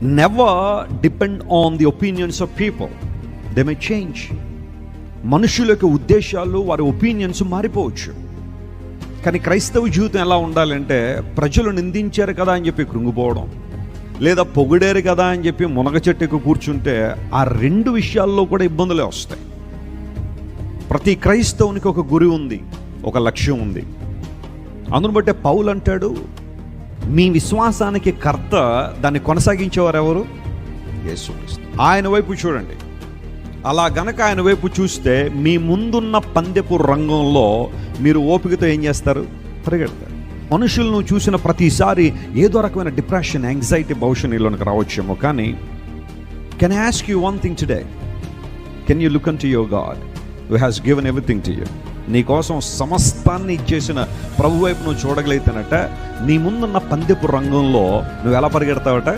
Never depend on the opinions of people, they may change. మనుషుల యొక్క ఉద్దేశాలు, వారి ఒపీనియన్స్ మారిపోవచ్చు. కానీ క్రైస్తవ జీవితం ఎలా ఉండాలంటే, ప్రజలు నిందించారు కదా అని చెప్పి కృంగిపోవడం, లేదా పొగిడేరు కదా అని చెప్పి మునగ చెట్టుకు కూర్చుంటే ఆ రెండు విషయాల్లో కూడా ఇబ్బందులే వస్తాయి. ప్రతి క్రైస్తవునికి ఒక గురి ఉంది, ఒక లక్ష్యం ఉంది. అందును బట్టే పౌలు అంటాడు, మీ విశ్వాసానికి కర్త, దాన్ని కొనసాగించేవారు ఎవరు? యేసుక్రీస్తు. ఆయన వైపు చూడండి. అలా గనక ఆయన వైపు చూస్తే మీ ముందున్న పందెపు రంగంలో మీరు ఓపికతో ఏం చేస్తారు? పరిగెడతారు. మనుషులను చూసిన ప్రతిసారి ఏదో రకమైన డిప్రెషన్, యాంగ్జైటీ భవిష్యత్ నీలోనికి రావచ్చేమో. కానీ can I ask you one thing today? Can you look an to your God who has given everything to you? నీ కోసం సమస్తాన్ని ఇచ్చేసిన ప్రభు వైపు నువ్వు చూడగలిగితేనట, నీ ముందున్న పందెపు రంగంలో నువ్వు ఎలా పరిగెడతావట?